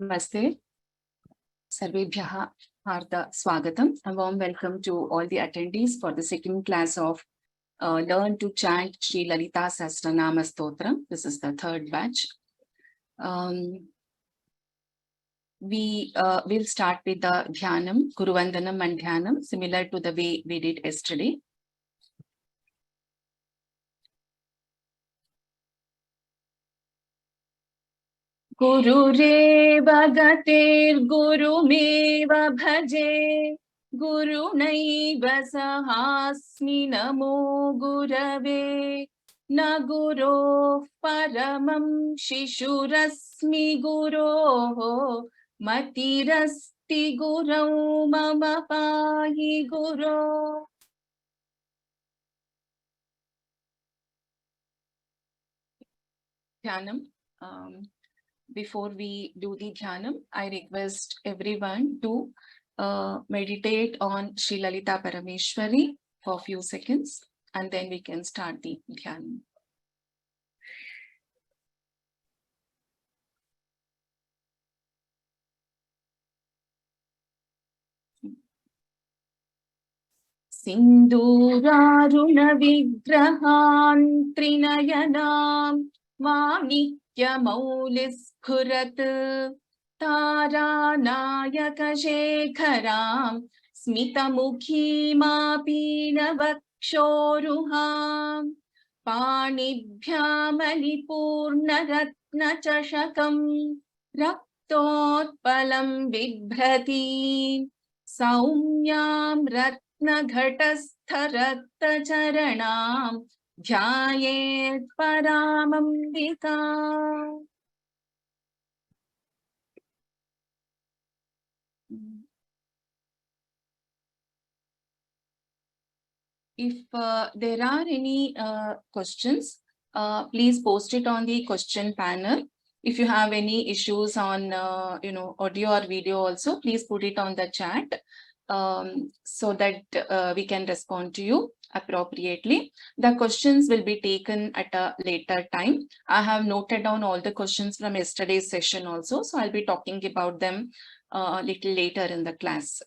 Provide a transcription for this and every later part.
Namaste. Sarvebhyaha Harda Swagatam. A warm welcome to all the attendees for the second class of Learn to Chant Sri Lalita Sahasranama Stotram. This is the third batch. We will start with the Dhyanam, Guruvandanam and Dhyanam, similar to the way we did yesterday. Gurureva gatir gurumeva bhaje Gurunaiva sahasmi namo gurave Na guro paramam shishurasmi guro Matirasti gurau mama pahi guro. Dhyanam. Before we do the Dhyanam, I request everyone to meditate on Sri Lalita Parameshwari for a few seconds, and then we can start the Dhyanam. Sinduraruna vigrahan trinayanam Manikya-maulis-khurat Taranayaka-shekharam Smita-mukhi-mapina-vakshoruham Panibhya-mali-purna-ratna-chashakam Raktotpalam bibhrati Saumyam ratna-ghatastha-ratta-charanam Dhyayet paramambika. If there are any questions, please post it on the question panel. If you have any issues on audio or video also, please put it on the chat so that we can respond to you appropriately. The questions will be taken at a later time. I have noted down all the questions from yesterday's session also, so I'll be talking about them a little later in the class.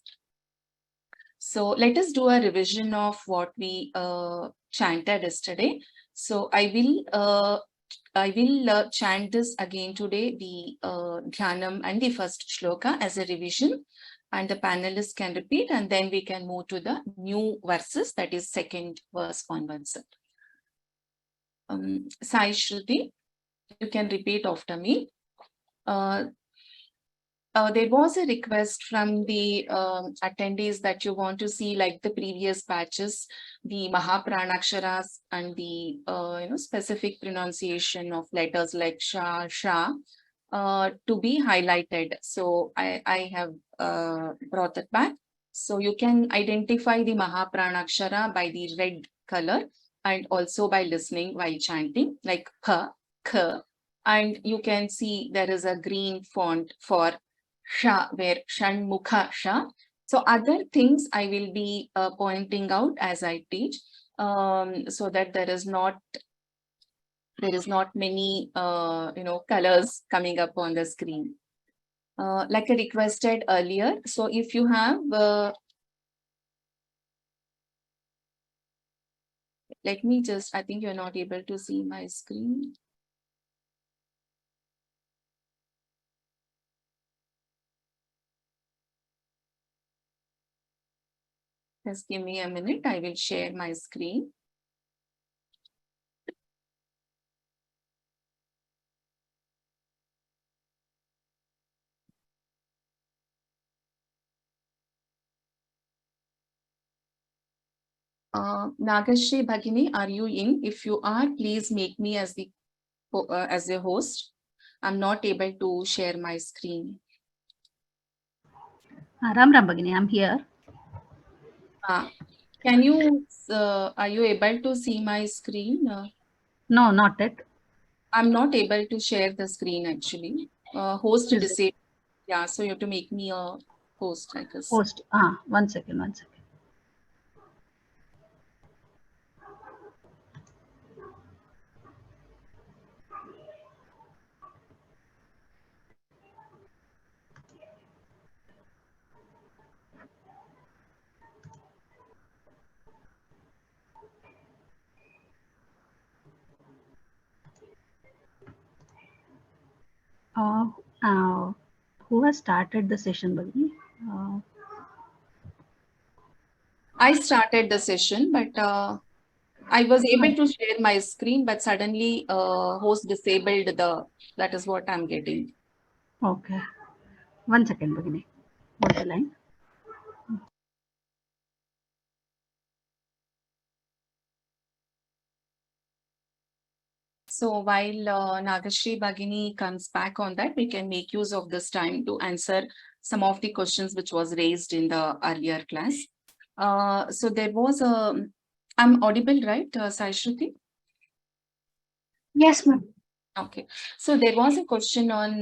So let us do a revision of what we chanted yesterday. So I will chant this again today, the Dhyanam and the first shloka as a revision, and the panelists can repeat, and then we can move to the new verses, that is second verse onwards. Sai Shruti, you can repeat after me. There was a request from the attendees that you want to see, like the previous batches, the Mahapranaksharas and the specific pronunciation of letters like Sha, Sha, to be highlighted. So I have brought it back. So you can identify the Mahapranakshara by the red color and also by listening while chanting, like Ka, K. And you can see there is a green font for Sha, where Shanmukha Sha. So other things I will be pointing out as I teach, so that there is not many colors coming up on the screen. Like I requested earlier. So if you have, let me just, I think you're not able to see my screen. Just give me a minute, I will share my screen. Nagashri Bhagini, are you in? If you are, please make me as the as a host. I'm not able to share my screen. Ram Bhagini, I'm here. Can you, are you able to see my screen? No, not yet. I'm not able to share the screen actually. Host disabled. Yeah, so you have to make me a host, I guess. Host. One second. Uh, uh, who has started the session, Bhagini? Uh, I started the session, but I was able to share my screen, but suddenly host disabled that is what I'm getting. okay. 1 second, Bhagini. Hold the line. So while Nagashri Bhagini comes back on that, we can make use of this time to answer some of the questions which was raised in the earlier class. So there was I'm audible, right, Sai Shruti? Yes, ma'am. Okay, so there was a question on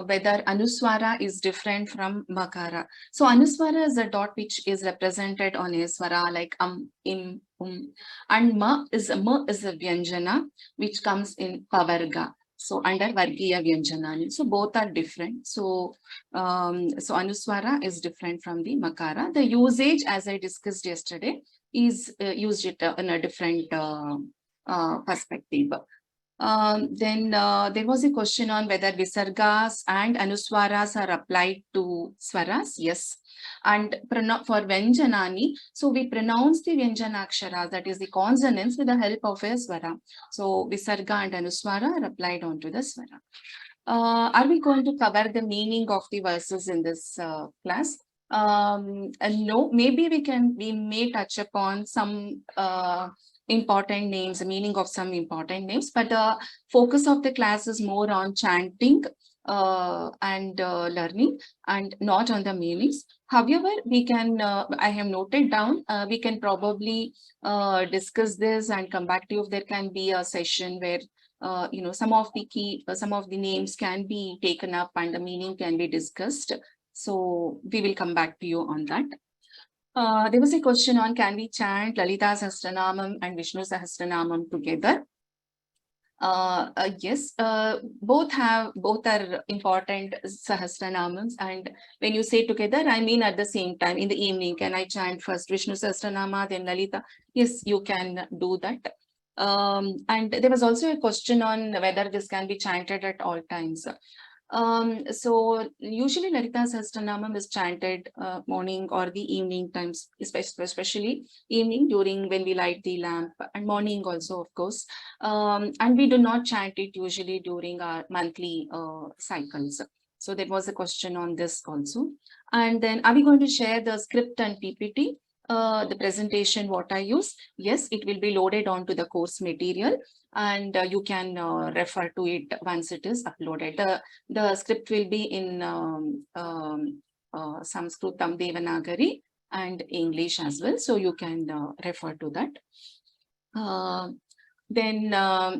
whether Anuswara is different from Makara. So Anuswara is a dot which is represented on a swara like im, and ma is a Vyanjana which comes in Pavarga. So under Vargiya Vyanjana. So both are different. So Anuswara is different from the Makara. The usage, as I discussed yesterday, is used it in a different perspective. Then there was a question on whether visargas and anuswaras are applied to swaras. Yes. And for Vyanjanani, so we pronounce the Vyanjanaksharas, that is the consonants, with the help of a swara. So visarga and anuswara are applied onto the swara. Are we going to cover the meaning of the verses in this class? No, maybe we may touch upon some important names, the meaning of some important names, but the focus of the class is more on chanting and learning and not on the meanings. However, we can, I have noted down, we can probably discuss this and come back to you if there can be a session where some of the names can be taken up and the meaning can be discussed. So we will come back to you on that. There was a question on can we chant Lalita Sahasranamam and Vishnu Sahasranamam together? Yes, both are important Sahasranamams, and when you say together, I mean at the same time in the evening. Can I chant first Vishnu Sahasranama, then Lalita? Yes, you can do that. And there was also a question on whether this can be chanted at all times. So usually Lalita Sahasranamam is chanted morning or the evening times, especially evening during when we light the lamp, and morning also, of course. And we do not chant it usually during our monthly cycles. So there was a question on this also. And then are we going to share the script and PPT? The presentation, what I use? Yes, it will be loaded onto the course material, and you can refer to it once it is uploaded. The script will be in Sanskritam Devanagari and English as well, so you can refer to that. Then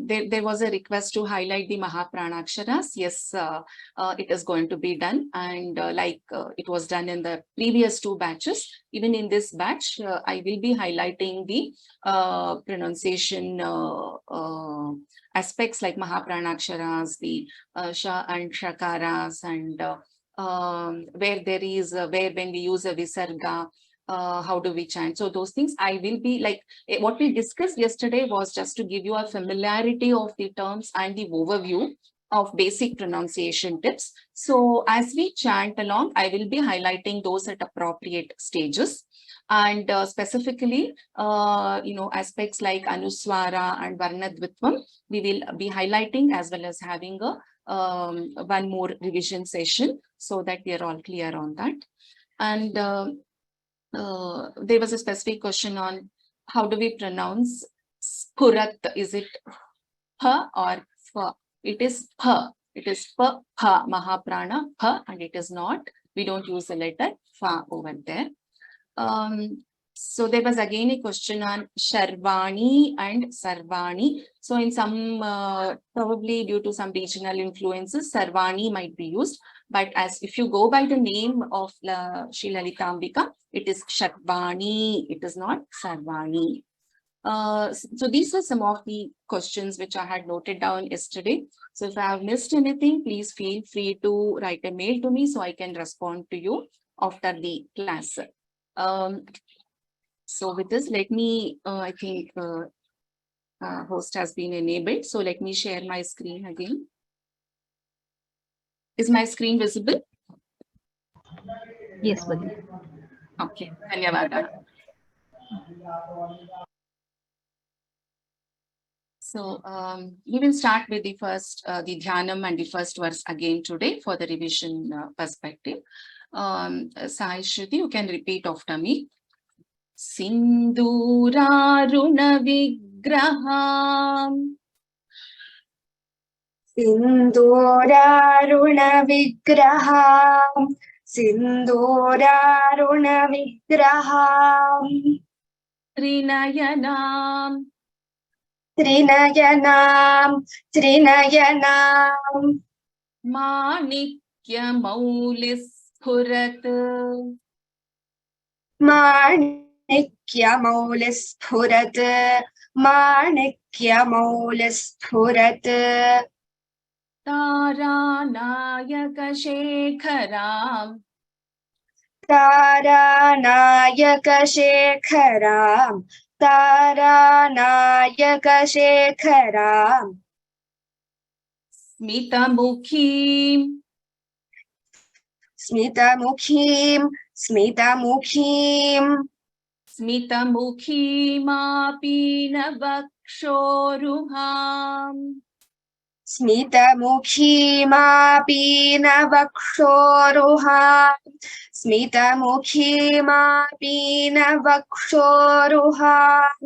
there was a request to highlight the Mahapranaksharas. Yes, it is going to be done. And like it was done in the previous two batches, even in this batch, I will be highlighting the pronunciation aspects like Mahapranaksharas, the Sha and Shakaras, and where there is, where when we use a Visarga, how do we chant? So those things I will be like, what we discussed yesterday was just to give you a familiarity of the terms and the overview of basic pronunciation tips. So as we chant along, I will be highlighting those at appropriate stages. And specifically, aspects like Anuswara and Varnadvitvam, we will be highlighting as well as having a one more revision session so that we are all clear on that. And there was a specific question on how do we pronounce Spurat? Is it Pa or Fa? It is Pa. It is Pa, Pa, Mahaprana, Pa, and it is not. We don't use the letter Fa over there. So there was again a question on Sharvani and Sarvani. So in some, probably due to some regional influences, Sarvani might be used. But as if you go by the name of Sri Lalita Ambika, it is Sharvani, it is not Sarvani. So these were some of the questions which I had noted down yesterday. So if I have missed anything, please feel free to write a mail to me so I can respond to you after the class. So with this, let me, I think host has been enabled. So let me share my screen again. Is my screen visible? Yes, Bhagini. Okay, dhanyavada. So we will start with the first, the dhyanam and the first verse again today for the revision perspective. Sai Shruti, you can repeat after me. Sinduraruna vigraham. Sinduraruna vigraham. Sinduraruna vigraham. Trinayanam. Trinayanam. Trinayanam. Manikya maulispurat. Manikya maulispurat. Manikya maulispurat. Taranayaka shekharam. Taranayaka shekharam. Taranayaka shekharam. Smitamukhim. Smitamukhim. Smitamukhim. Smitamukhim-api navakshoruham. Smitamukhim-api navakshoruham. Smitamukhim-api navakshoruham.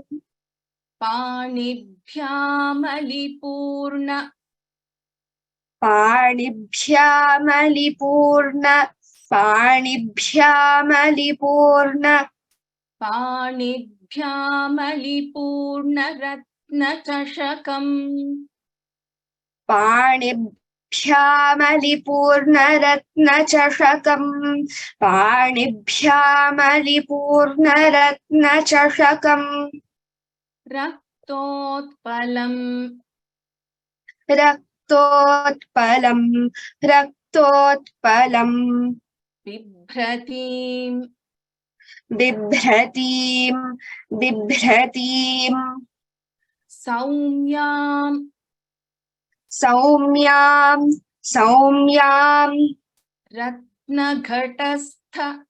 Panibhyamalipurna. Panibhyamalipurna. Panibhyamalipurna. Panibhyamalipurna ratna chashakam. Panibhyamalipurna ratna chashakam. Panibhyamalipurna ratna chashakam. Raktotpalam. Raktotpalam. Raktotpalam. Bibhratim. Bibhratim. Bibhratim. Saumyam. Saumyam. Saumyam. Ratnaghatastha.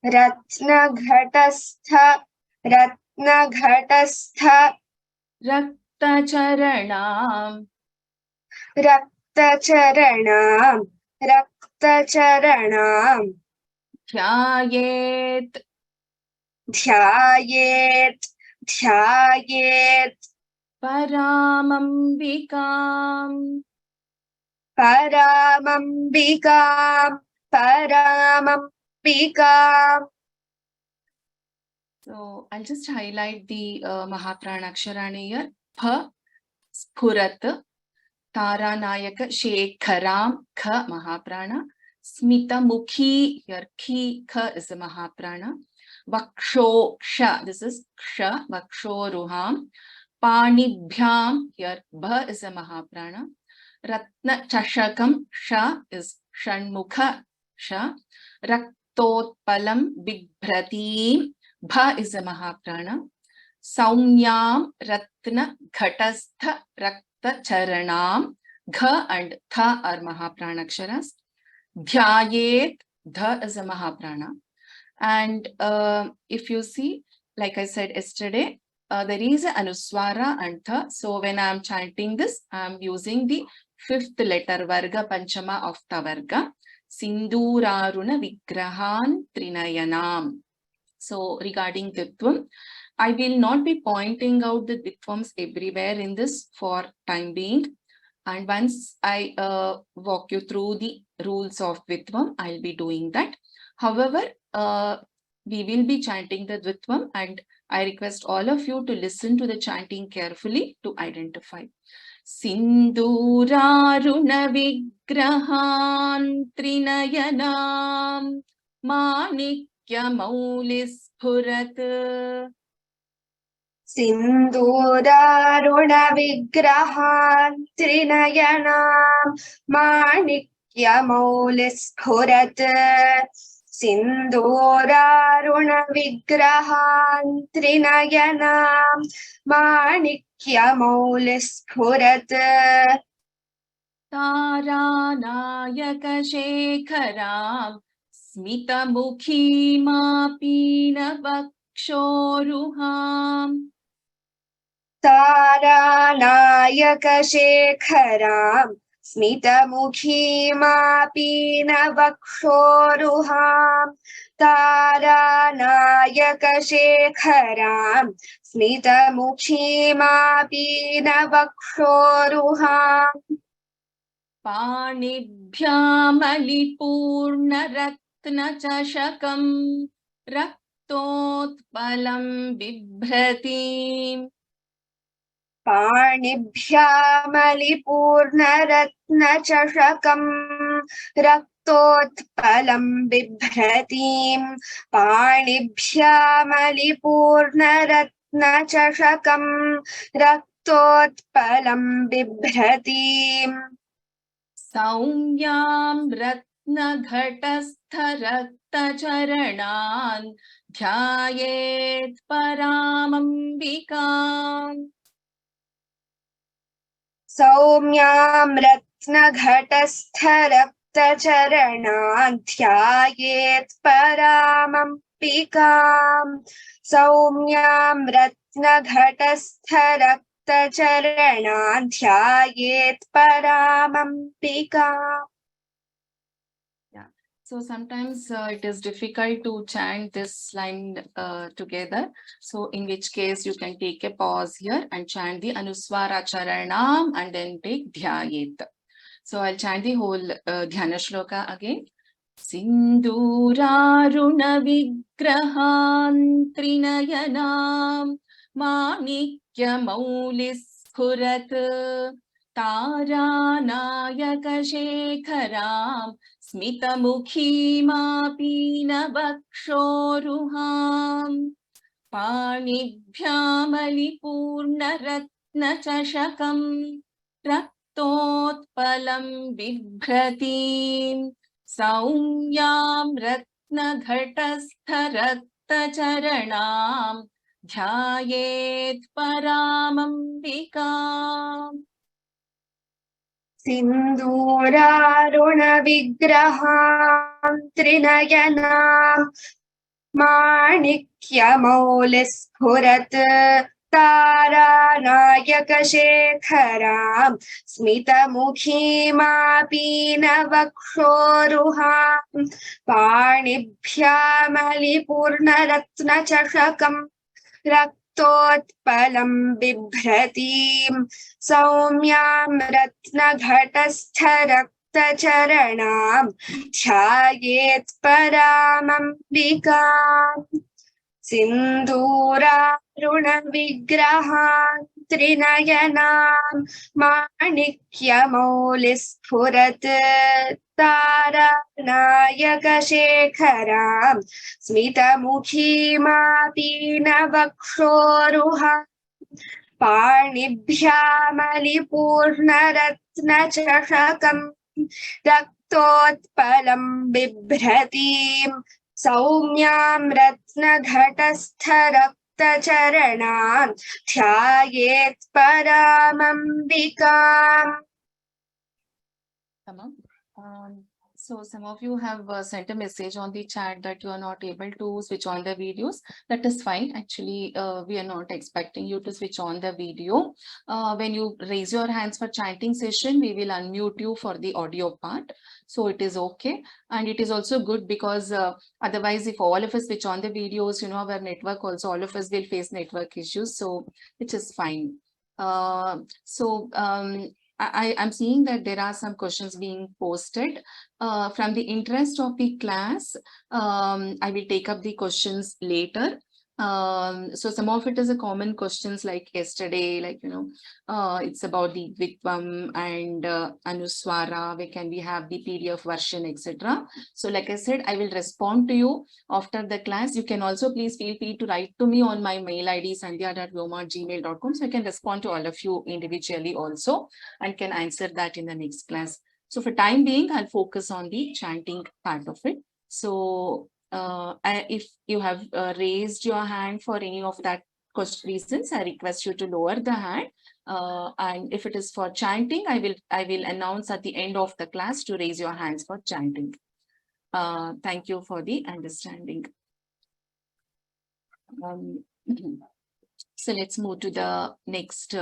Ratnaghatastha. Ratnaghatastha. Raktacharanam. Raktacharanam. Raktacharanam. Dhyayet. Dhyayet. Dhyayet. Paramambikam. Paramambikam. Paramambikam. So I'll just highlight the Mahapranaksharani here. Pha, Sphurat, Taranayaka, Shekharam, Kha, Mahaprana. Smita Mukhi, here Ki, Kha is the Mahaprana. Vaksho, Ksha, this is Ksha, Vaksho Ruham. Panibhyam, here Bha is the Mahaprana. Ratna Chashakam, Sha is Shanmukha, Sha. Raktotpalam, Bibhratim, Bha is a Mahaprana. Saumyam Ratna Ghatastha Rakta Charanam. Gha and Tha are Mahapranaksharas. Dhyayet, Dha is a Mahaprana. And if you see, like I said yesterday, there is an Anuswara and Tha. So when I am chanting this, I am using the fifth letter Varga Panchama of Tavarga. Sinduraruna Vigrahan Trinayanam. So regarding Ditvam, I will not be pointing out the Ditvams everywhere in this for time being. And once I walk you through the rules of Ditvam, I'll be doing that. However, we will be chanting the Ditvam, and I request all of you to listen to the chanting carefully to identify. Sinduraruna vigrahan trinayanam manikya maulispurat. Sinduraruna vigrahan trinayanam manikya maulispurat. Sinduraruna vigrahan trinayanam manikya maulispurat. तारानायकशेखरां स्मितमुखीमापीनवक्षोरुहाम् तारानायकशेखरां स्मितमुखीमापीनवक्षोरुहां तारानायकशेखरां स्मितमुखीमापीनवक्षोरुहाम् पाणिभ्यामलिपूर्णरत्नचषकं रक्तोत्पलं बिभ्रतीम् पाणिभ्यामलिपूर्णरत्नचषकं रक्तोत्पलं बिभ्रतीं पाणिभ्यामलिपूर्णरत्नचषकं रक्तोत्पलं बिभ्रतीम् सौम्यां रत्नघटस्थरक्तचरणान् ध्यायेत् परामम्बिकाम् सौम्यां रत्नघटस्थरक्तचरणान् ध्यायेत् परामम्बिकाम् सौम्यां रत्नघटस्थरक्तचरणान् ध्यायेत् परामम्बिकाम्. So sometimes it is difficult to chant this line together. So in which case you can take a pause here and chant the Anuswara Charanam and then take Dhyayet. So I'll chant the whole Dhyana Shloka again. Sinduraruna Vigrahan Trinayanam Manikya Maulis Khurat Taranayaka Shekharam स्मितमुखीमापीनवक्षोरुहाम् पाणिभ्यामलिपूर्णरत्नचषकं रक्तोत्पलं बिभ्रतीम् सौम्यां रत्नघटस्थरक्तचरणां ध्यायेत् परामम्बिकाम् सिन्दूरारुणविग्रहां त्रिनयनां माणिक्यमौलिस्फुरत् तारानायकशेखरां स्मितमुखीमापीनवक्षोरुहां पाणिभ्यामलिपूर्णरत्नचषकं रक्तोत्पलं बिभ्रतीं सौम्यां रत्नघटस्थरक्तचरणां ध्यायेत् परामम्बिकाम् सिन्दूरारुणविग्रहां त्रिनयनां माणिक्यमौलिस्फुरत् तारानायकशेखरां स्मितमुखीमापीनवक्षोरुहां पाणिभ्यामलिपूर्णरत्नचषकं रक्तोत्पलं बिभ्रतीं सौम्यां रत्नघटस्थरक्तचरणां ध्यायेत् परामम्बिकाम्. So some of you have sent a message on the chat that you are not able to switch on the videos. That is fine. Actually, we are not expecting you to switch on the video. When you raise your hands for chanting session, we will unmute you for the audio part. So it is okay. And it is also good because otherwise, if all of us switch on the videos, you know, our network also, all of us will face network issues. So it is fine. I'm seeing that there are some questions being posted. From the interest of the class, I will take up the questions later. So some of it is a common questions like yesterday, like, you know, it's about the Dvitvam and Anuswara, where can we have the PDF version, etc. So like I said, I will respond to you after the class. You can also please feel free to write to me on my mail ID sandhya@vyoma@gmail.com. So I can respond to all of you individually also and can answer that in the next class. So for time being, I'll focus on the chanting part of it. So if you have raised your hand for any of that reasons, I request you to lower the hand And if it is for chanting, I will announce at the end of the class to raise your hands for chanting. Thank you for the understanding. So let's move to the next.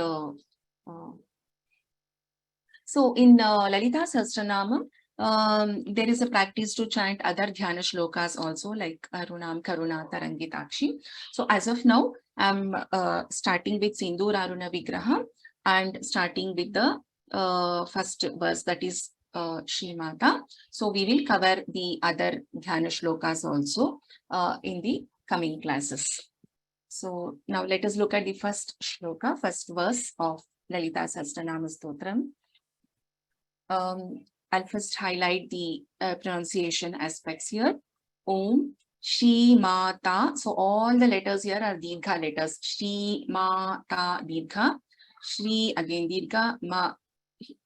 So in Lalita Sahasranama, there is a practice to chant other dhyana shlokas also, like Arunam Karuna Tarangitakshi. So as of now, I'm starting with Sindur Aruna Vigraha and starting with the first verse, that is Shri Mata. So we will cover the other dhyana shlokas also in the coming classes. So now let us look at the first shloka, first verse of Lalita Sahasranama Stotram. I'll first highlight the pronunciation aspects here. Om, Shri Mata. So all the letters here are Dirgha letters. Shri Mata Dirgha. Shri again Dirgha. Ma.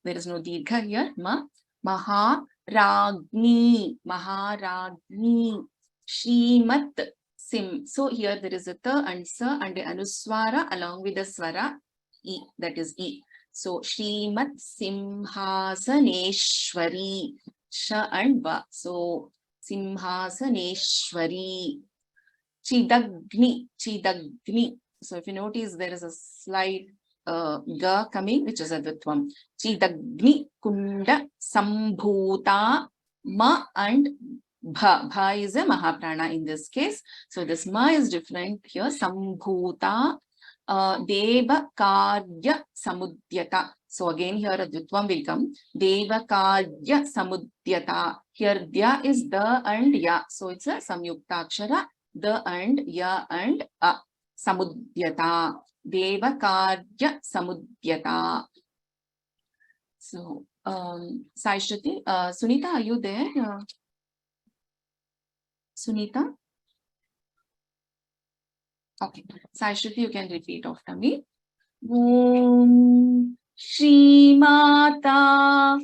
There is no Dirgha here. Ma. Maharagni. Maharagni. Shrimat Sim. So here there is a ta and sa and the anuswara along with the swara E, that is E. So Smt.Simhasaneshwari, Sha and Va. So Simhasaneshwari. Chidagni, Chidagni. So if you notice, there is a slight ga coming, which is a Dutvam. Chidagni Kunda Sambhuta Ma and Bha. Bha is a Mahaprana in this case. So this Ma is different here. Sambhuta Deva Karya Samudyata. So again here a Dutvam will come. Deva Karya Samudyata. Here Dya is the and Ya. So it's a Samyukta Akshara. The and Ya and A. Samudyata. Deva Karya Samudyata. So Sai Shruti, Sunita, are you there? Sunita? Okay. Sai Shruti, you can repeat after me. Om Shri Mata.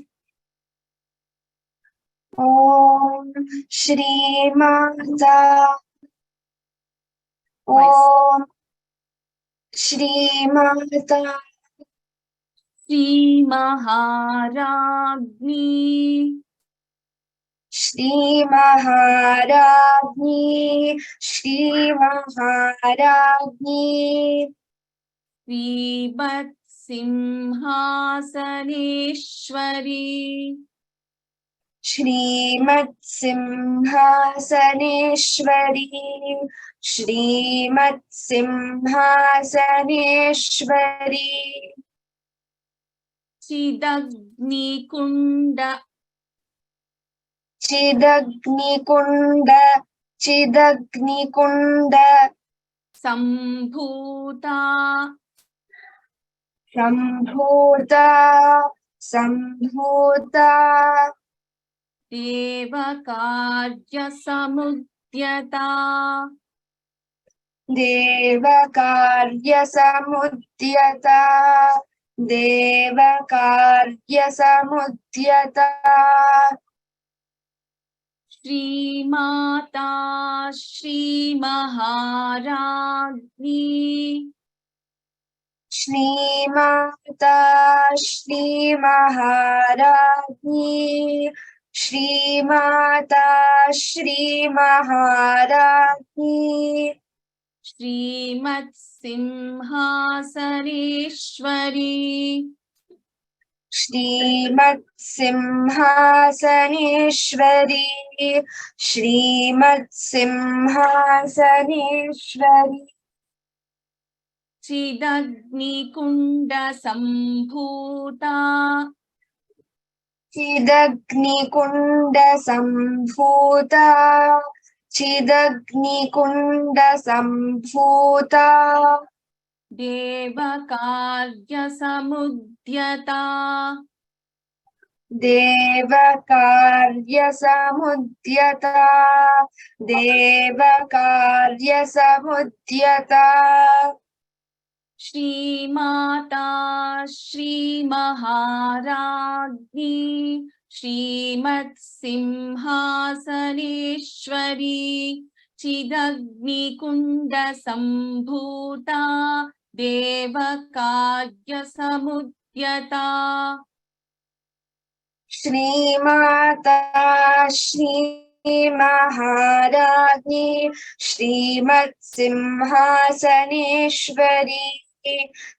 Om Shri Mata. Om Shri Mata. Shri Maharagni. Shri Maharagni. Shri Maharagni. Sribat Simhasaneshwari. Smt.Simhasaneshwari. Smt.Simhasaneshwari. Chidagni Kunda. Chidagni Kunda. Chidagni Kunda. Sambhuta. Sambhuta. Sambhuta. Devakarya Samudyata. Devakarya Samudyata. Devakarya Samudyata. Shri Mata Shri Maharagni. Shri Mata Shri Maharagni. Shri Mata Shri Maharagni. Srimat Simhasaneshwari. Smt.Simhasaneshwari. Smt.Simhasaneshwari. Chidagni Kunda Sambhuta. Chidagni Kunda Sambhuta. Chidagni Kunda Sambhuta. Devakarya Samudyata. Devakarya Samudyata. Devakarya Samudyata. Shri Mata Shri Maharagni. Srimat Simhasaneshwari. Chidagni Kunda Sambhuta. देवकार्यसमुद्यता श्रीमाता श्रीमहाराज्ञी श्रीमत्सिंहासनेश्वरी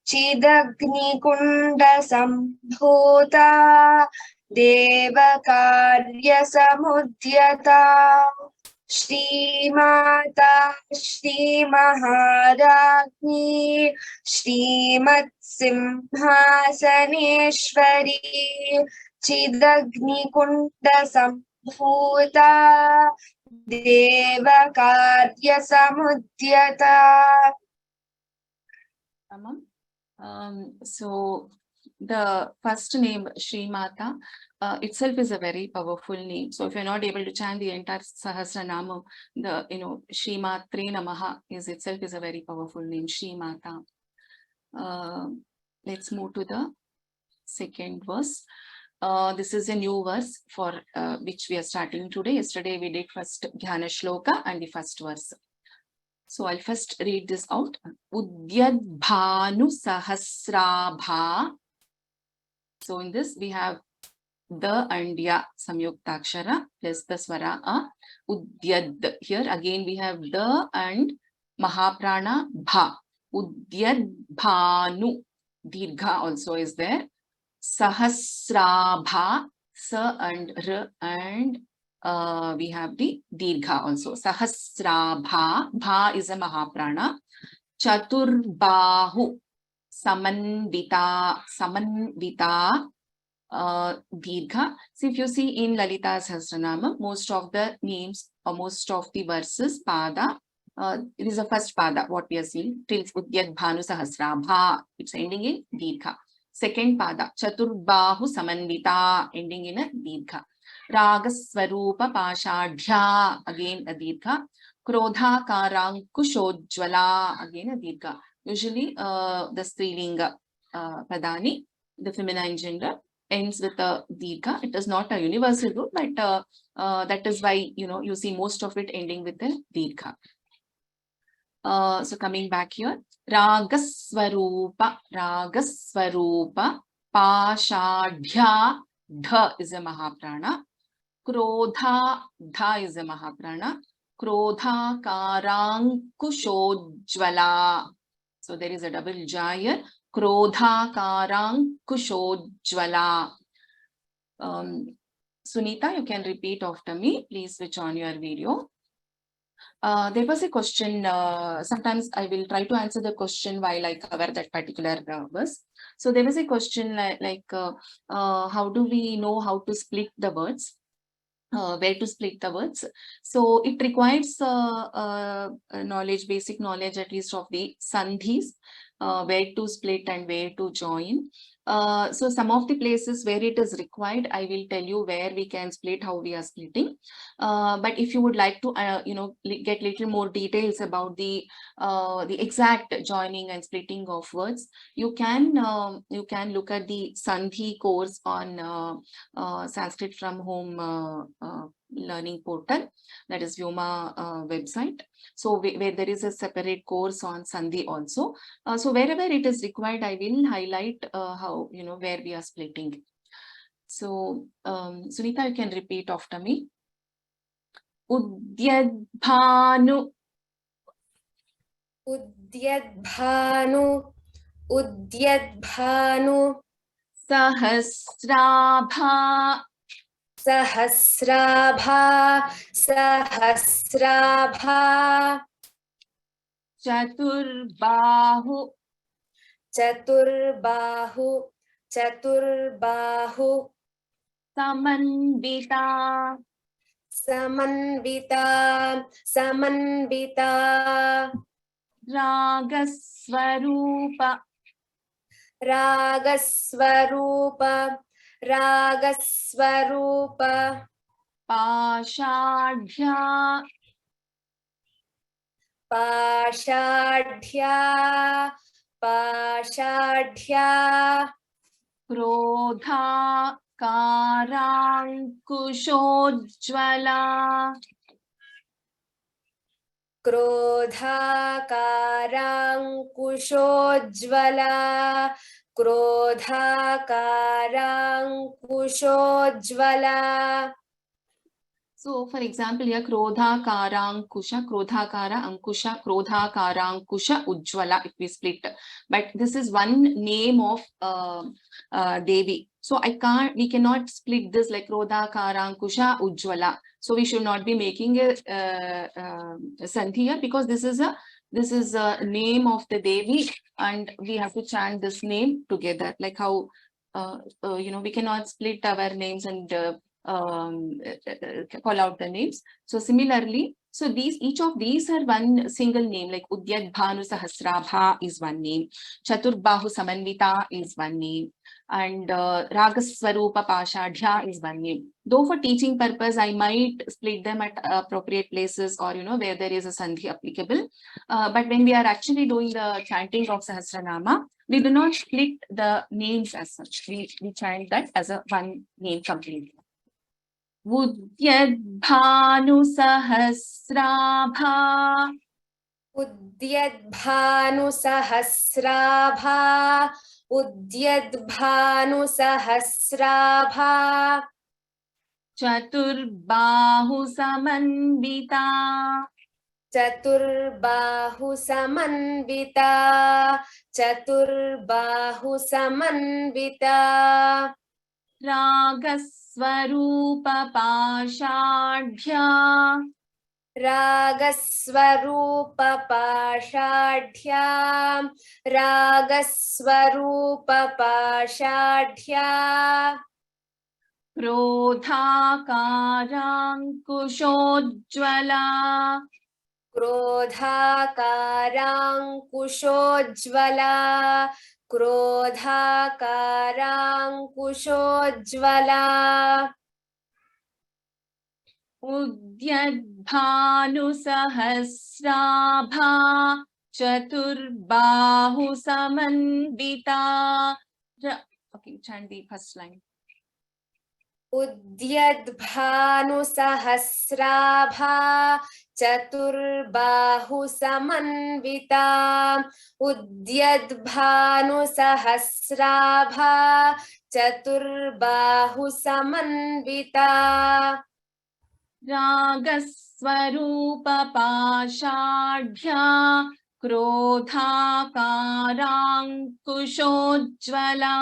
चिदग्निकुण्डसम्भूता देवकार्यसमुद्यता श्रीमाता श्रीमहाराज्ञी श्रीमत्सिंहासनेश्वरी चिदग्निकुण्डसम्भूता देवकार्यसमुद्यता. So the first name Sri Mata itself is a very powerful name. So if you're not able to chant the entire Sahasranama, the Sri Matre Namaha itself is a very powerful name, Sri Mata. Let's move to the second verse. This is a new verse for which we are starting today. Yesterday we did first Dhyana Shloka and the first verse. So I'll first read this out. Udyad Bhanu Sahasrabha. So in this we have the and ya samyuktakshara plus the swara a. Udyad. Here again we have the and Mahaprana bha. Udyad Bhanu. Dirgha also is there. Sahasrabha, sa and r, and we have the dirgha also. Sahasrabha, bha is a Mahaprana. Chaturbahu, samanvita, dirgha. So if you see in Lalita Sahasranama, most of the names or most of the verses, pada, it is the first pada, what we are seeing, till Udyad Bhanu Sahasrabha, it's ending in dirgha. Second pada, Chaturbahu Samanvita, ending in a dirgha. Ragaswarupa Pashadhya, again a dirgha. Krodha Karankushojjvala, again a dirgha. Usually the Strilinga Padani, the feminine gender, ends with a dirgha. It is not a universal rule, but that is why you see most of it ending with a dirgha. So coming back here, Ragaswarupa, Pashadhya, Dha is a Mahaprana, Krodha, Dha is a Mahaprana, Krodha Karankushojjvala. So there is a double ja here, Krodha Karankushojjvala. Sunita, you can repeat after me. Please switch on your video. There was a question, sometimes I will try to answer the question while I cover that particular verse. So there was a question like how do we know how to split the words? Where to split the words? So it requires knowledge, basic knowledge at least of the sandhis, where to split and where to join. So some of the places where it is required, I will tell you where we can split, how we are splitting. But if you would like to, get little more details about the exact joining and splitting of words, you can look at the Sandhi course on Sanskrit from Home learning portal, that is Vyoma website. So where there is a separate course on Sandhi also. So wherever it is required, I will highlight how, where we are splitting. So Sunita, you can repeat after me. Udyadbhanu. Udyadbhanu. Udyadbhanu. Sahasrabha. Sahasrabha. Sahasrabha. Chaturbahu. Chaturbahu. Chaturbahu. Samanvita. Samanvita. Samanvita. Ragaswarupa. Ragaswarupa. Ragaswarupa. Pashadhya. Pashadhya. Pashadhya. Krodha Karankushojjvala. क्रोधाकाराङ्कुशोज्ज्वला क्रोधाकाराङ्कुशोज्ज्वला. So, for example, here Krodha Karankusha, Krodha Kara Ankusha, Krodha Karankusha Ujjwala, if we split. But this is one name of Devi. So we cannot split this like Krodha Karankusha Ujjwala. So we should not be making a Sandhya because this is a name of the Devi and we have to chant this name together. Like how we cannot split our names and call out the names. So similarly, so each of these are one single name, like Udyat Bhanu Sahasrabha is one name, Chaturbahu Samanvita is one name, and Ragaswarupa Pashadhya is one name. Though for teaching purpose, I might split them at appropriate places or where there is a Sandhi applicable. But when we are actually doing the chanting of Sahasranama, we do not split the names as such. We chant that as a one name completely. Udyadbhanusahasrabha. उद्यद्भानुसहस्राभा उद्यद्भानुसहस्राभा Chaturbahusamanvita. चतुर्बाहुसमन्विता चतुर्बाहुसमन्विता Ragaswarupapashadhya. रागस्वरूपपाषाढ्या रागस्वरूपपाषाढ्या Krodhakarankushojjvala. क्रोधाकाराङ्कुशोज्ज्वला क्रोधाकाराङ्कुशोज्ज्वला Udyadbhanusahasrabha. Chaturbahusamanvita. Okay, chant the first line. उद्यद्भानुसहस्राभा चतुर्बाहुसमन्विता उद्यद्भानुसहस्राभा चतुर्बाहुसमन्विता Ragaswarupapashadhya. Krodhakarankushojjvala.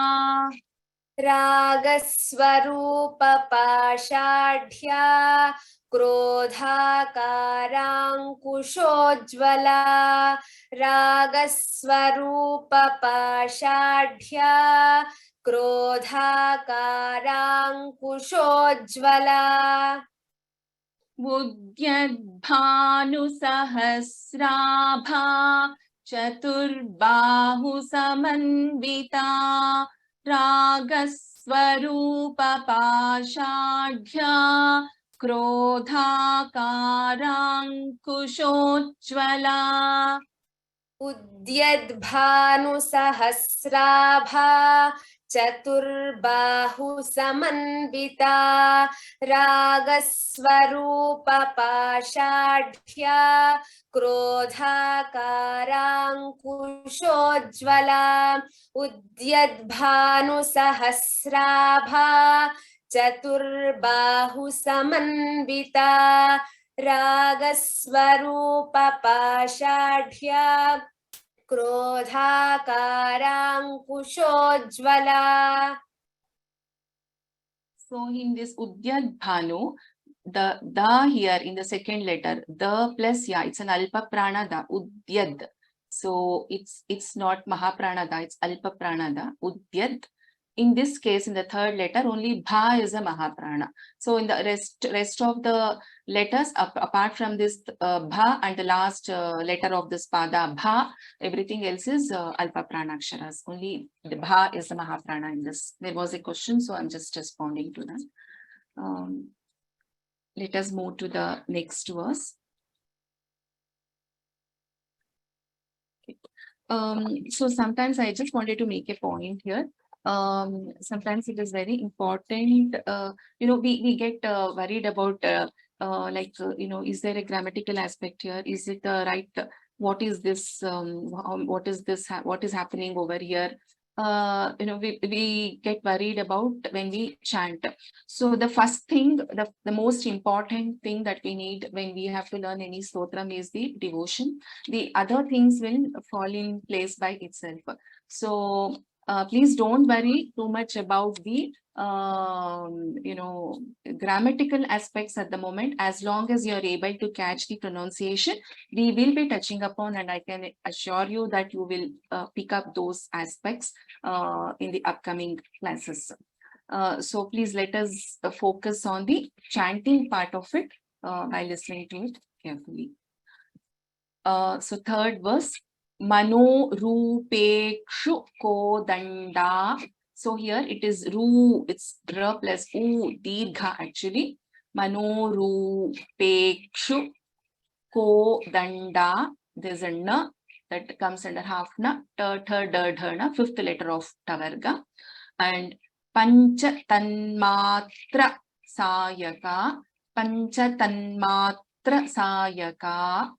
रागस्वरूपपाषाढ्या क्रोधाकाराङ्कुशोज्ज्वला रागस्वरूपपाषाढ्या क्रोधाकाराङ्कुशोज्ज्वला Udyadbhanusahasrabha. Chaturbahusamanvita. Ragaswarupapashadhya. Krodhakarankushojjvala. उद्यद्भानुसहस्राभा चतुर्बाहुसमन्विता रागस्वरूपपाषाढ्या क्रोधाकाराङ्कुशोज्ज्वला उद्यद्भानुसहस्राभा चतुर्बाहुसमन्विता रागस्वरूपपाषाढ्या क्रोधाकाराङ्कुशोज्ज्वला. So in this Udyad Bhanu, the here in the second letter, the plus it's an alpa pranada, Udyad. So it's not Mahapranada, it's alpa pranada, Udyad. In this case, in the third letter, only Bha is a Mahaprana. So in the rest of the letters, apart from this Bha and the last letter of this Pada, Bha, everything else is Alpa Pranaksharas. Only the Bha is the Mahaprana in this. There was a question, so I'm just responding to that. Let us move to the next verse. So sometimes I just wanted to make a point here. Sometimes it is very important, we get worried about is there a grammatical aspect here? Is it the right? What is this? What is this? What is happening over here? We get worried about when we chant. So the first thing, the most important thing that we need when we have to learn any stotram is the devotion. The other things will fall in place by itself. So please don't worry too much about the grammatical aspects at the moment. As long as you're able to catch the pronunciation, we will be touching upon, and I can assure you that you will pick up those aspects in the upcoming classes. So please let us focus on the chanting part of it by listening to it carefully. So third verse, Mano Rupekshu Kodanda. So here it is Ru, it's R plus U, Dirgha actually. Mano Rupekshu Kodanda. There's a N that comes under half Na, Na, fifth letter of Tavarga. And Pancha Tanmatra Sayaka, Pancha Tanmatra Sayaka,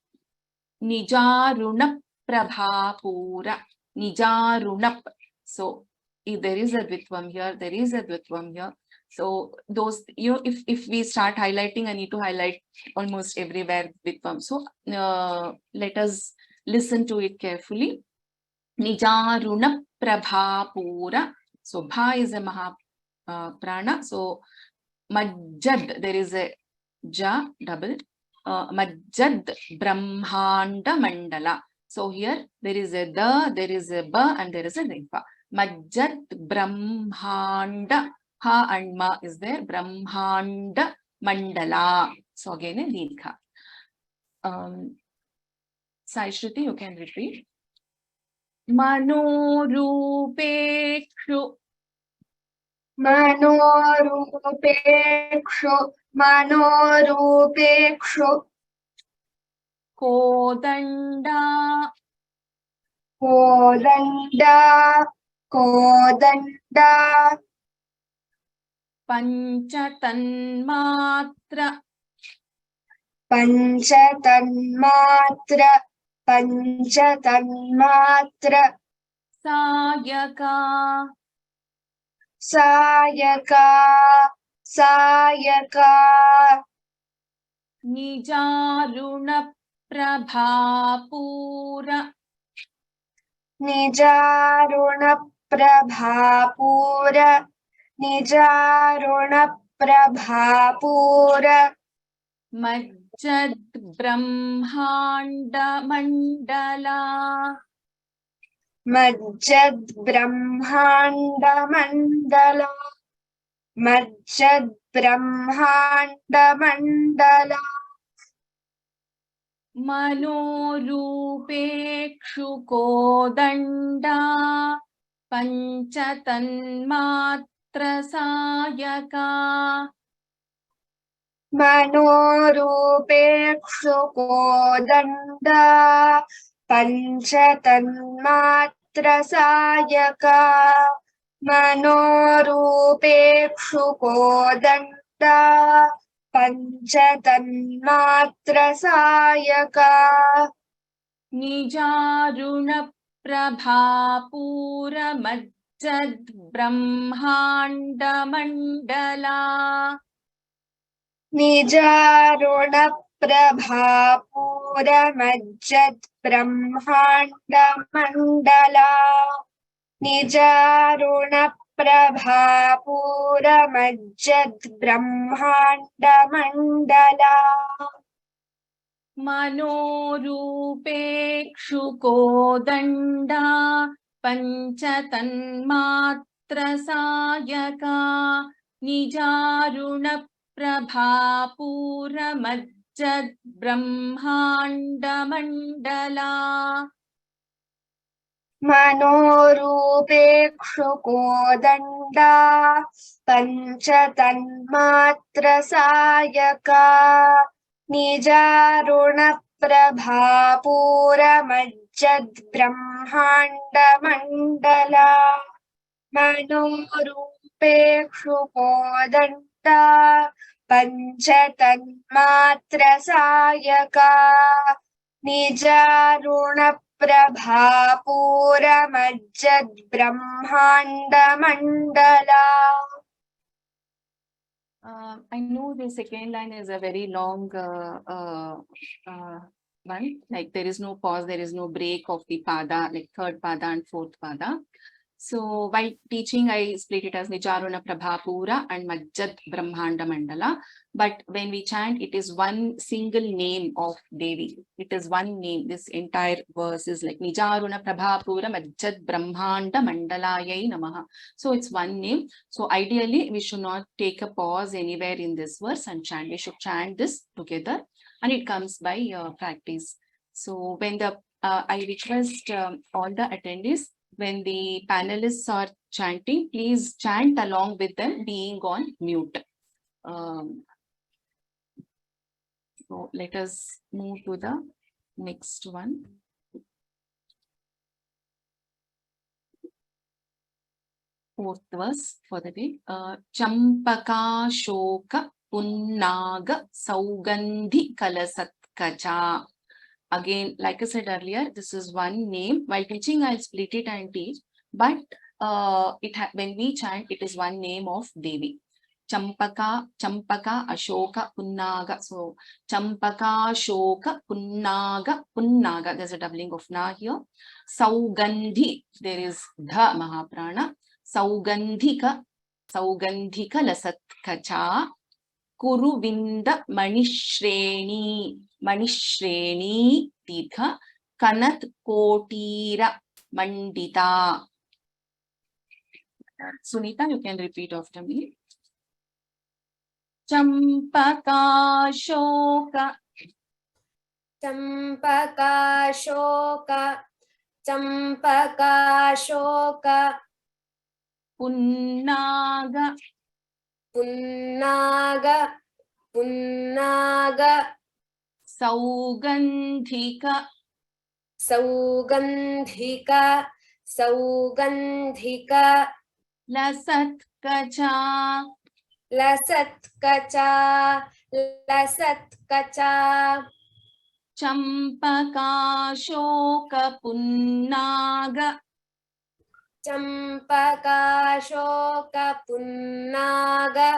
Nijarunap Prabhapura, Nijarunap. So if there is a Dvitvam here, there is a Dvitvam here. So those, if we start highlighting, I need to highlight almost everywhere Dvitvam. So let us listen to it carefully. Nijarunap Prabhapura. So Bha is a Maha Prana. So Majjad, there is a Ja double. Majjad Brahmanda Mandala. So here there is a Da, there is a Ba, and there is a Refa. Majjad Brahmanda, Ha and Ma is there. Brahmanda Mandala. So again a Dirgha. Sai Shruti, you can repeat. Manorupekshu. Manorupekshu, Manorupekshu, Kodanda. Kodanda, Kodanda, Panchatanmatra. Panchatanmatra, Panchatanmatra, Sayaka. Sayaka, Sayaka, Nijaruna Prabhapura. Nijaruna Prabhapura, Nijaruna Prabhapura, Majjad Brahmanda Mandala. Majjad Brahmanda Mandala, Majjad Brahmanda Mandala, Manorupekshu Kodanda. Panchatanmatra Sayaka. Manorupekshu Kodanda, Panchatanmatra Sayaka, Manorupekshu Kodanda, Panchatanmatra Sayaka, Nijaruna Prabhapura Majjad Brahmanda Mandala. Nijaruna Prabhapura Majjad Brahmanda Mandala, Nijaruna Prabhapura Majjad Brahmanda Mandala, Manorupekshu Kodanda. Panchatanmatra Sayaka. Nijaruna Prabhapura Majjad Brahmanda Mandala. Manorupekshu Kodanda, Panchatanmatra Sayaka, Nijaruna Prabhapura Majjad Brahmanda Mandala, Manorupekshu Kodanda, पञ्चतन्मात्रसायका निजारुणप्रभापूरमज्जद्ब्रह्माण्डमण्डला. I know the second line is a very long one. Like there is no pause, there is no break of the pada, like third pada and fourth pada. So while teaching, I split it as Nijaruna Prabhapura and Majjad Brahmanda Mandala. But when we chant, it is one single name of Devi. It is one name. This entire verse is like Nijaruna Prabhapura Majjad Brahmanda Mandalayai Namaha. So it's one name. So ideally, we should not take a pause anywhere in this verse and chant. We should chant this together, and it comes by practice. So when the I request all the attendees, when the panelists are chanting, please chant along with them being on mute. So let us move to the next one. Fourth verse for the day. Champaka shoka punnaga saugandhi kalasatkacha. Again, like I said earlier, this is one name. While teaching, I'll split it and teach. But when we chant, it is one name of Devi. Champaka, Ashoka, Punnaga. So, Champaka, Ashoka, Punnaga. There's a doubling of Na here. Saugandhi, there is Dha Mahaprana. Saugandhika Lasatkacha. Kuruvinda Manishreni Tirtha Kanat Kotira Mandita. Sunita, you can repeat after me. Champaka Shoka Champaka Shoka Champaka Shoka Punnaga Punnaga Punnaga Saugandhika Saugandhika Saugandhika Lasatkacha Lasatkacha Lasatkacha Champaka Shoka Punnaga Champaka Shoka Punnaga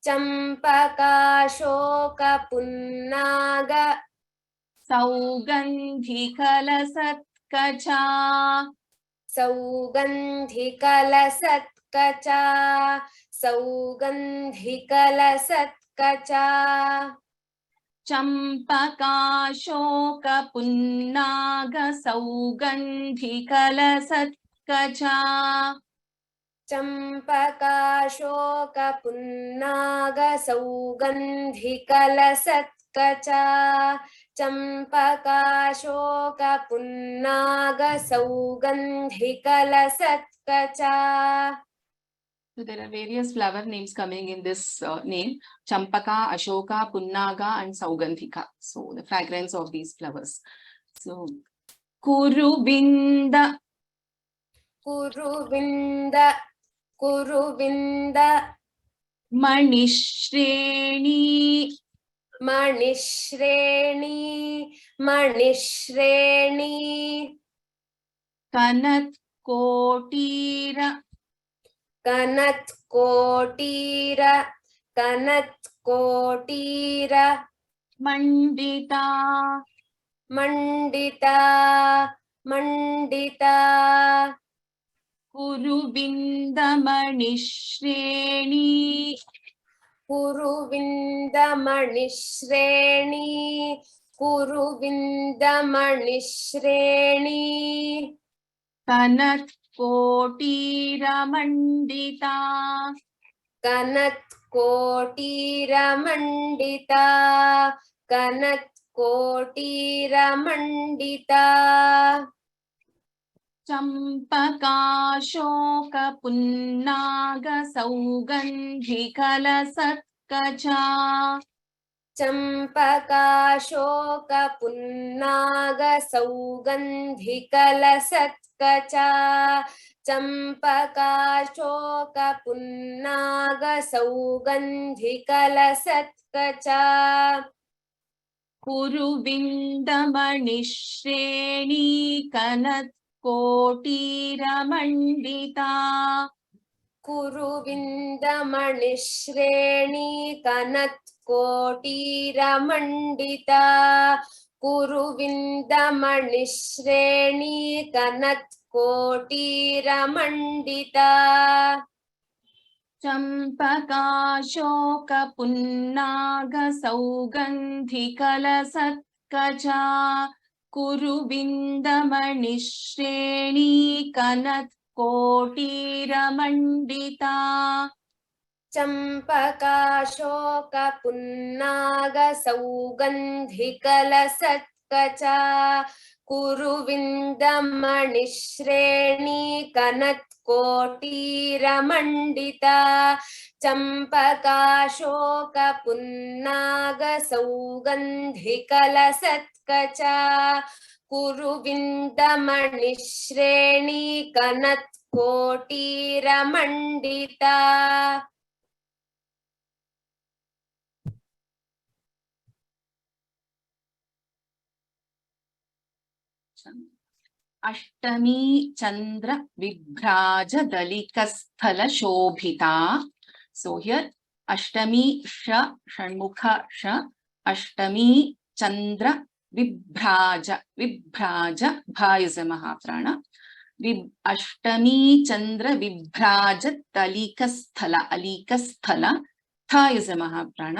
Champaka Shoka Punnaga Saugandhika Lasatkacha Saugandhika Lasatkacha Saugandhika Lasatkacha Champaka Shoka Punnaga Saugandhika Lasatkacha Champaka Shoka Punnaga Saugandhika Lasatkacha Champaka Shoka Punnaga Saugandhika Lasatkacha. So there are various flower names coming in this name. Champaka, Ashoka, Punnaga and Saugandhika. So the fragrance of these flowers. So Kuruvinda Kuruvinda Kuruvinda Manishreni Manishreni Manishreni Kanat Kotira Kanat Kotira Kanat Kotira Mandita Mandita Mandita Kuruvinda Manishreni Kuruvinda Manishreni Kuruvinda Manishreni Kanat Kotira Mandita Kanat Kotira Mandita Kanat Kotira Mandita Champaka Shoka Punnaga Saugandhika Lasatkacha चम्पकाशोकपुन्नागसौगन्धिकलसत्कचा चम्पकाशोकपुन्नागसौगन्धिकलसत्कचा कुरुविन्दमणिश्रेणीकनत्कोटीरमण्डिता कुरुविन्दमणिश्रेणीकनत्कोटीरमण्डिता कुरुविन्दमणिश्रेणीकनत्कोटीरमण्डिता चम्पकाशोकपुन्नागसौगन्धिकलसत्कचा कुरुविन्दमणिश्रेणीकनत्कोटीरमण्डिता चम्पकाशोकपुन्नागसौगन्धिकलसत्कचा कुरुविन्दमणिश्रेणीकनत्कोटीरमण्डिता चम्पकाशोकपुन्नागसौगन्धिकलसत्कचा कुरुविन्दमणिश्रेणीकनत्कोटीरमण्डिता Ashtami Chandra विभ्राज दलिकस्थल Sobhita. So here अष्टमी श षण्मुख श अष्टमी चंद्र विभ्राज विभ्राज भा is a महाप्राण. अष्टमी चंद्र विभ्राज दलिकस्थल अलिकस्थल थ is a महाप्राण.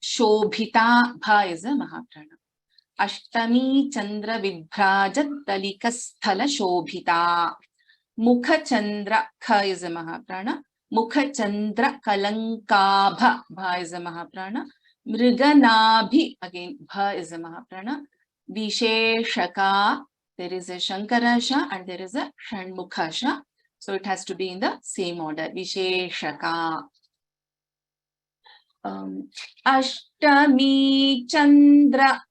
Sobhita भा is a महाप्राण. अष्टमी चंद्र विभ्राज दलिकस्थल शोभिता. मुख चंद्र ख is a महाप्राण. मुख चंद्र कलंकाभ भा is a महाप्राण. मृगनाभि again bha is a महाप्राण. विशेषका there is a shankara sha and there is a shanmukha sha, so it has to be in the same order. Visheshaka. Ashtami chandra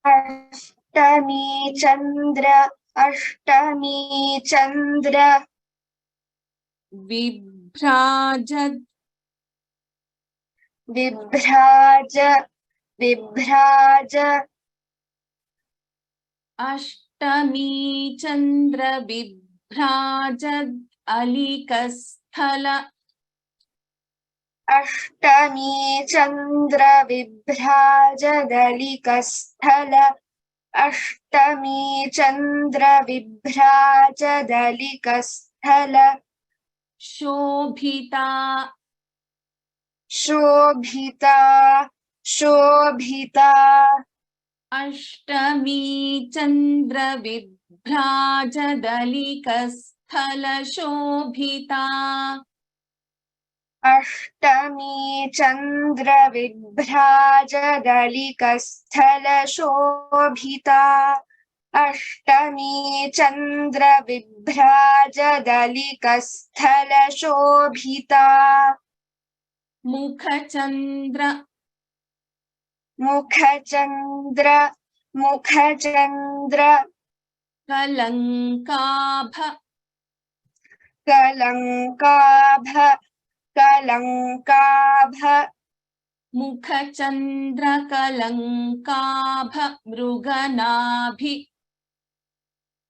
अष्टमी चंद्र विभ्राज अष्टमी चंद्र विभ्राज अलिकस्थल अष्टमी चंद्र विभ्राजदलिकस्थल अष्टमी चंद्र विभ्राजदलिकस्थल शोभिता अष्टमी चंद्र विभ्राज दलिकस्थल शोभिता. अष्टमी चंद्र विभ्राजदलिकस्थल शोभिता. अष्टमी चंद्र विभ्राजदलिकस्थल शोभिता. मुख चंद्र कलंकाभ मुख चंद्र कलंकाभ मृगनाभि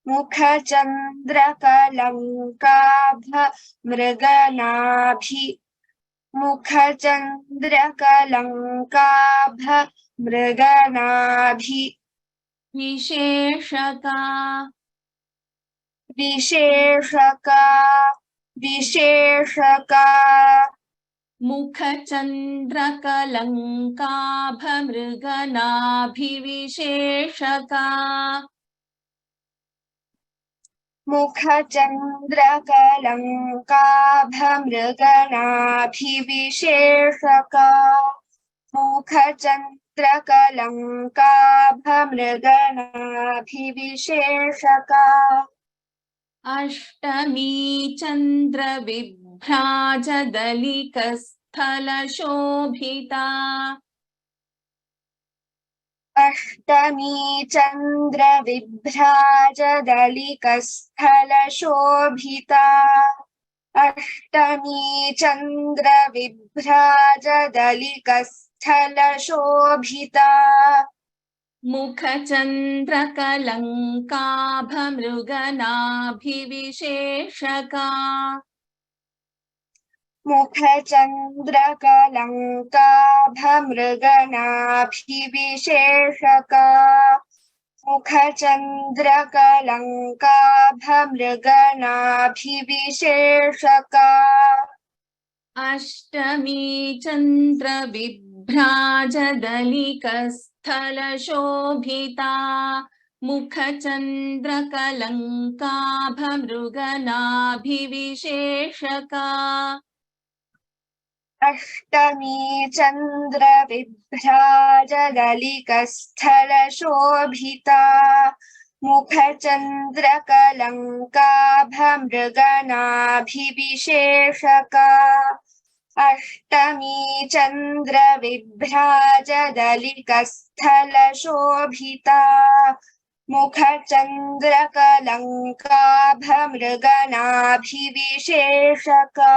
मुख चंद्र कलंकाभ मृगनाभि मुख चंद्र कलंकाभ मृगनाभि. विशेषका मुख चंद्र कलंकाभ मृगनाभि विशेषका. मुख चंद्र कलंकाभ मृगनाभि विशेषका. मुख चंद्र कलंकाभ मृगनाभि विशेषका. अष्टमी चंद्र विभ्राज दलिकस्थल स्थलशोभिता अष्टमी चन्द्रविभ्राजदलिकस्थलशोभिता अष्टमी चन्द्रविभ्राजदलिकस्थलशोभिता मुखचन्द्रकलङ्काभमृगनाभिविशेषका मुखचन्द्रकलङ्काभमृगनाभिविशेषका मुखचन्द्रकलङ्काभमृगनाभिविशेषका अष्टमी चन्द्रविभ्राजदलिकस्थलशोभिता मुखचन्द्रकलङ्काभमृगनाभिविशेषका अष्टमी चन्द्रविभ्राजदलिकस्थलशोभिता मुखचन्द्रकलङ्काभमृगनाभिविशेषका अष्टमी चन्द्रविभ्राजदलिकस्थलशोभिता मुखचन्द्रकलङ्काभमृगनाभिविशेषका.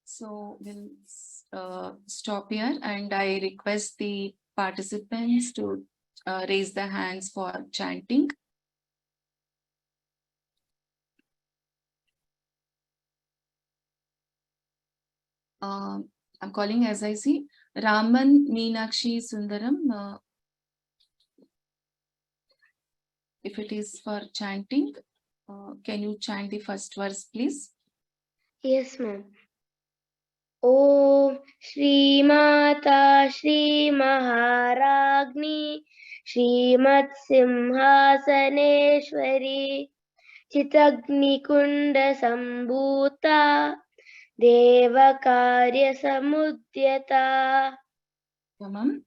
So we'll stop here, and I request the participants to raise their hands for chanting. I'm calling as I see Raman, Meenakshi, Sundaram. If it is for chanting, can you chant the first verse, please? Yes, ma'am. Om Shri Mata Shri Maharagni Smt.Simhasaneshwari Chitagni Kunda Sambhuta Devakarya Samudyata. Tamam.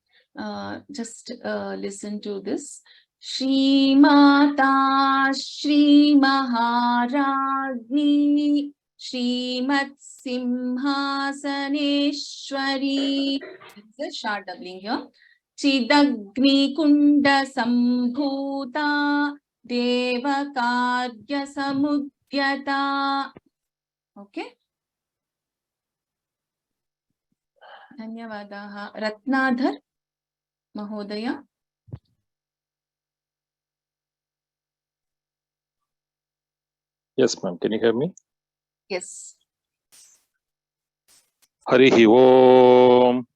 Just listen to this. Shri Mata Shri Maharagni Smt.Simhasaneshwari. It's a short doubling here. Chidagni Kunda Sambhuta Devakarya Samudyata. Okay. Dhanyavadaha. Ratnadhar Mahodaya. Yes, ma'am. Can you hear me? Yes. Harihi Om.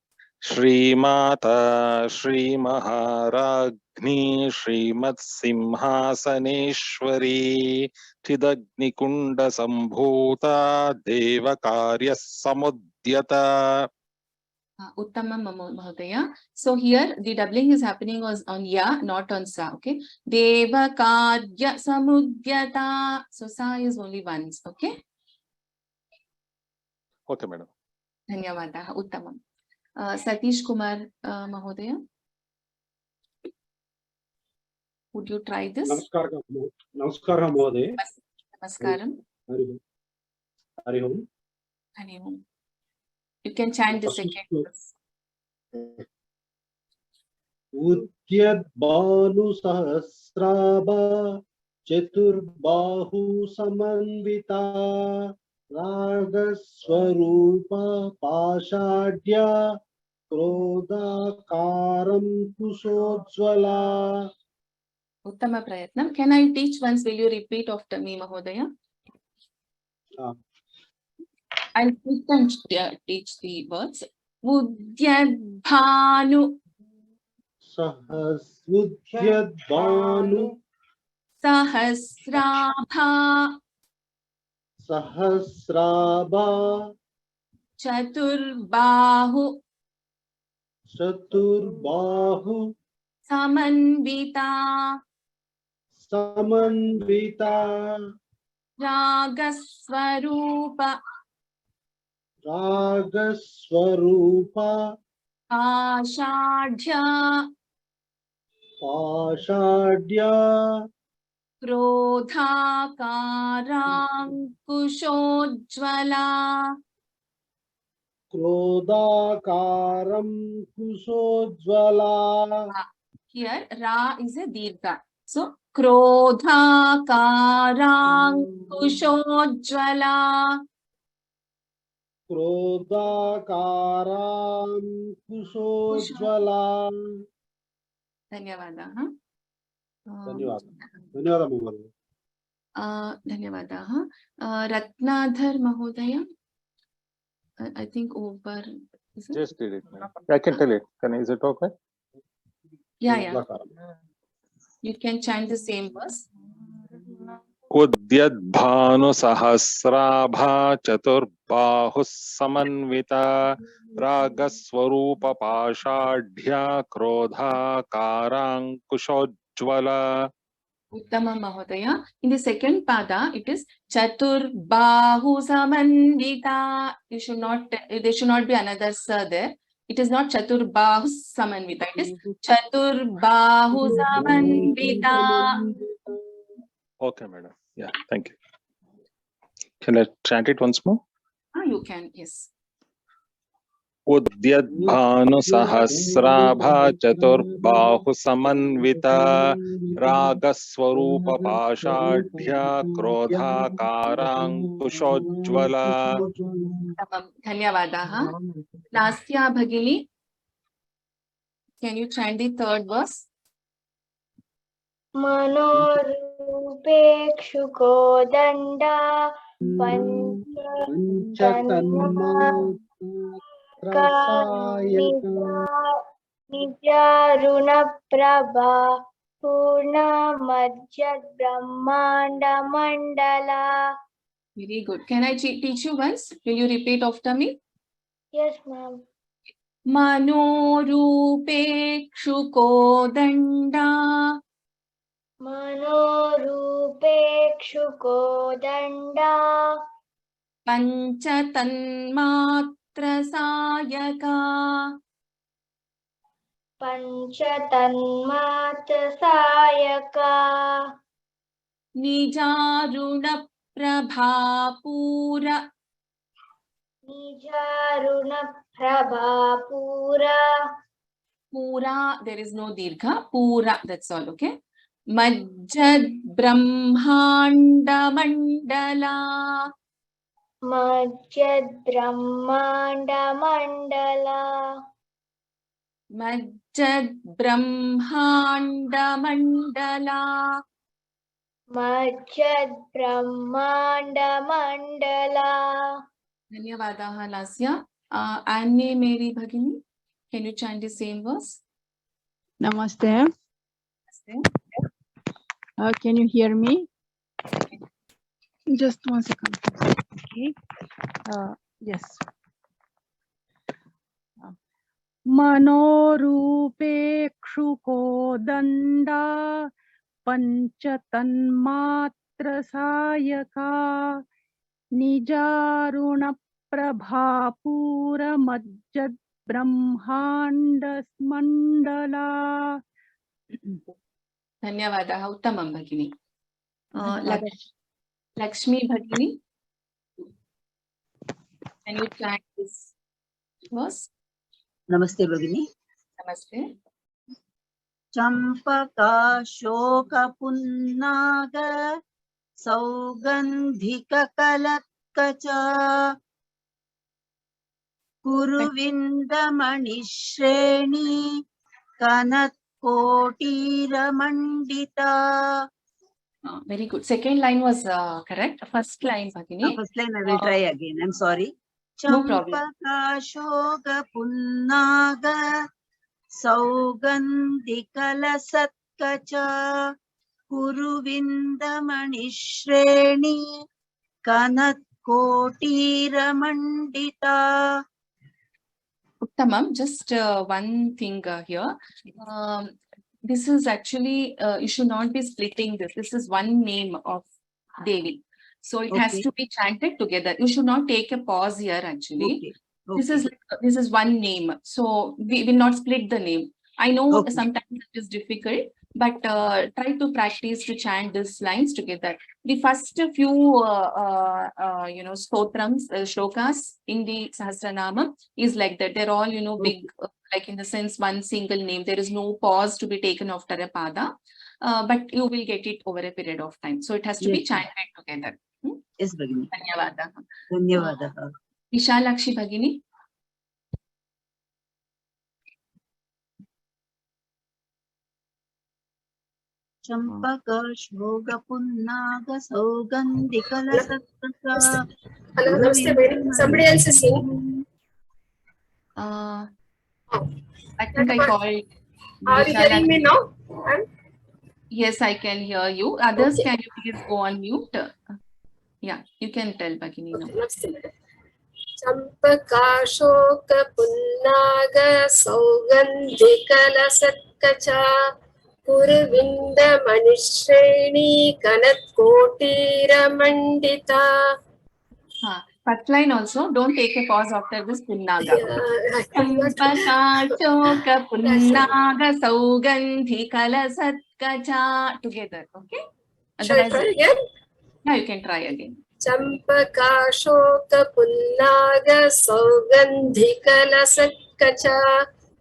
Shri Mata Shri Maharagni Srimat Simhasaneshwari Chidagni Kunda Sambhuta Devakarya Samudyata. Uttamam Mahodaya. So here the doubling is happening on ya, not on sa. Okay. Devakarya Samudyata. So sa is only once. Okay. Okay, madam. Dhanyavadaha. Uttamam. Satish Kumar Mahodaya. Would you try this? Namaskar Mahodaya. Namaskaram. Hari Om. Hari Om. You can chant the second verse. Udyad Banu Sahasraba Chaturbahu Samanvita Ragaswarupa Pashadya Krodakaram Kusojwala. Uttama Prayatnam. Can I teach once? Will you repeat after me, Mahodaya? I'll teach the words. Udyad Bhanu Udyad Banu Sahasrabha Sahasraba Chaturbahu Chaturbahu Samanvita Samanvita Ragaswarupa Ragaswarupa Ashadhya Pashadya Krodhakara Kushojjvala. Krodakaram Kushojjvala. Here, Ra is a Dirgha. So, Krodhakarang Kushojjvala. Krodakaram Kushojjvala. Dhanyavadaha. Dhanyavada Mahodaya. Dhanyavadaha. Ratnadhar Mahodaya. I think over. Is it? Just did it. I can tell it. Is it okay? Yeah. Krodakaram. You can chant the same verse. Udyadbhanu sahasrabha chaturbahus samanvita ragaswarupa pashadhya krodha karang kushojjvala. Uttama Mahodaya. In the second pada, it is Chatur Bahu Samanvita. You should not, there should not be another sa there. It is not Chatur Bahu Samanvita. It is Chatur Bahu Samanvita. Okay, madam. Yeah, thank you. Can I chant it once more? You can, yes. Udyadbhanu sahasrabha chaturbahu samanvita ragaswarupa pashadhya krodha karang kushojjvala. Dhanyavadaha. Nastya Bhagini. Can you chant the third verse? Manorupekshukho danda Nijaruna Prabha Purna Madhyad Brahmanda Mandala. Very good. Can I teach you once? Will you repeat after me? Yes, ma'am. Manorupekshuko danda. Manorupekshukho danda Panchatanmatra sayaka. Panchatanmata sayaka Nijaruna prabhapura. Nijaruna Prabhapura Pura, there is no dirgha. Pura, that's all, okay? Majjad brahmanda mandala. Majjad Brahmanda Mandala Majjad brahmanda mandala. Majjad Brahmanda Mandala. Dhanyavadaha Lasya. Anne Mary Bhagini, can you chant the same verse? Namaste. Can you hear me? Just 1 second. Okay. Yes. Manorupekshuko danda panchatanmatra sayaka nijaruna prabhapura majjad brahmanda mandala. Dhanyavadaha Uttamam Bhagini. Lakshmi Bhagini, can you chant this verse? Namaste Bhagini. Namaste. Champaka shoka punnaga saugandhika kalakkacha kuruvindamanishreni kanat kotira mandita. Very good. Second line was correct. First line, Bhagini. First line I will try again. I'm sorry. No problem. Champaka shoka punnaga saugandhikala satkacha kuruvindamanishreni kanat kotira mandita. Uttamam, just one thing here. This is actually, you should not be splitting this. This is one name of Devi. So it has to be chanted together. You should not take a pause here actually. This is one name. So we will not split the name. I know sometimes it is difficult, but try to practice to chant these lines together. The first few, stotrams, shlokas in the Sahasranama is like that. They're all, big, like in the sense one single name. There is no pause to be taken after a pada, but you will get it over a period of time. So it has to be Yes, chanted together. yes, Bhagini. Dhanyavadaha. Dhanyavadaha. Vishalakshi Bhagini. चम्पकशोगपुन्नाग सौगन्धिकलसत्कसा Hello, namaste, madam. Somebody else is in. I think I called. Are you hearing me now? Yes, I can hear you. Others, Okay. can you please go on mute? Yeah, you can tell Bhagini now. Namaste, madam. Champakashoka punnaga saugandhikalasatkacha Purvinda manishreni kanat kotira mandita. First line also, don't take a pause after this punnaga. Champakashoka punnaga saugandhikalasatkacha. Together, okay? Shall I try again? Yeah, you can try again. Champakashoka punnaga saugandhikalasatkacha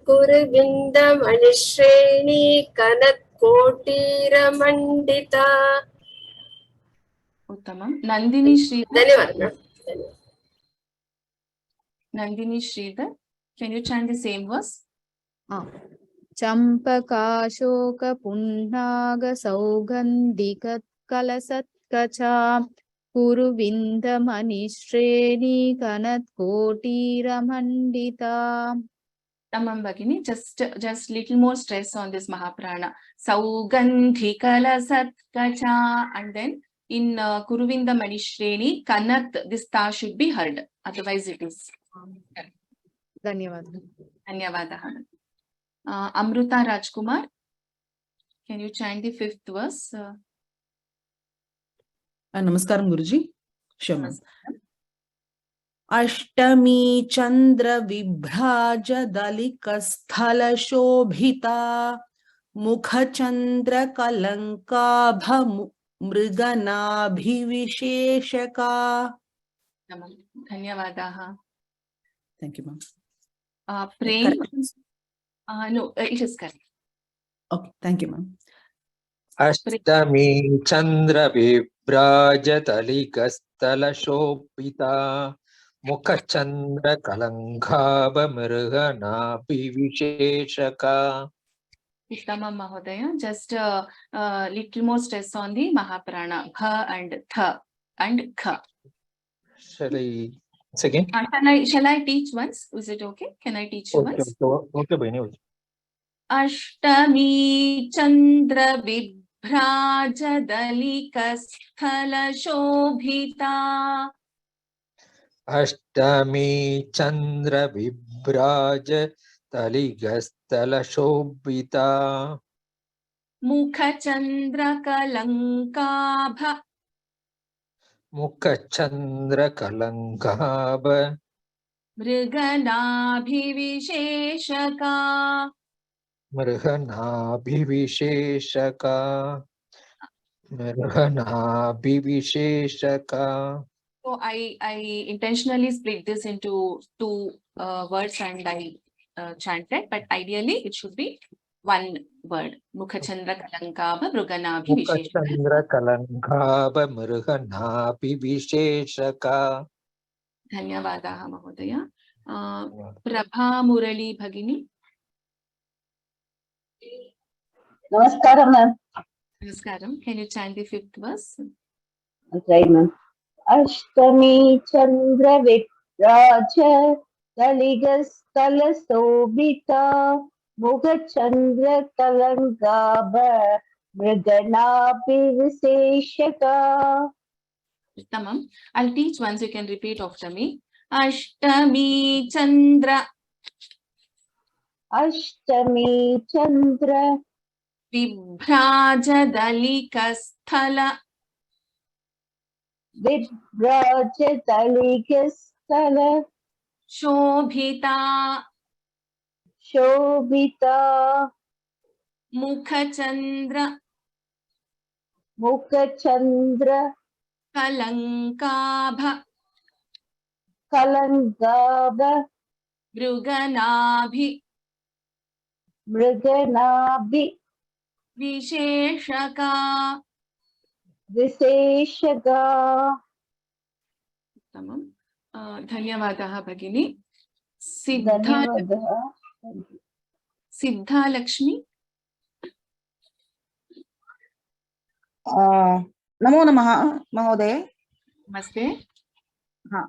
Purvinda manishreni kanat kotira mandita. Uttamam. Nandini Sridhar. Dhanyawad. Nandini Sridhar. Can you chant the same verse? Champakashoka punnaga saugandhikalasatkacha Kuruvinda manishreni kanat kotira mandita. Tamam Bhagini, just little more stress on this Mahaprana. Saugandhikalasatkacha, and then in Kuruvinda Manishreni, Kanat, this ta should be heard. Otherwise it is. Dhanyawad. Dhanyavadaha. Amruta Rajkumar, can you chant the 5th verse? Namaskaram Guruji. Sure, ma'am. Ashtami Chandra Vibhraja Dalikasthala Shobhita Mukha Chandra Kalankabha Mrigana Bhivisheshaka. Dhanyavadaha. Thank you, ma'am. Prem. No, it is correct. Okay, thank you, ma'am. Ashtami Chandra Vibrajatalikastala Shobhita Mukha Chandra Kalankabha Mrigana Bhivisheshaka. Uttama Mahodaya, just little more stress on the Mahaprana, Kha and Tha and Kha. Shall I once again? Shall I teach once? Is it okay? Can I teach you once? Okay, Bhagini. Ashtami Chandra Vibhraja Dalikasthala Shobhita. Ashtami Chandra Vibraja Taligastala Shobhita Mukha Chandra Kalankabha Mukha Chandra Kalankabha Mriganabhivisheshaka. Mriganabhivisheshaka. Mriganabhivisheshaka. So I intentionally split this into 2 words and I chanted, but ideally it should be 1 word. Mukha Chandra Kalankabha Mriganabhivisheshaka. Mukha Chandra Kalankabha Mriganabhivisheshaka. Dhanyavadaha Mahodaya. Prabha Murali Bhagini. Namaskaram, ma'am. Namaskaram. Can you chant the 5th verse? I'll try, ma'am. Ashtami Chandra Vitraja Kaligaskala Sobhita Mugha Chandra Kalangaba Mriganapi Viseshaka. Tamam. I'll teach once, you can repeat after me. Ashtami Chandra. Ashtami Chandra Vibhraja Dalikasthala Vibraja Dalikasthala Shobhita Shobhita Mukhachandra Mukhachandra Kalankabha Kalangaba Mruganabhi Mriganabhi Visheshaka. Viseshaka. Tamam. Dhanyavadaha Bhagini. Dhanyavadah. Siddha Lakshmi. नमो नमः महोदय। Namaste. हाँ,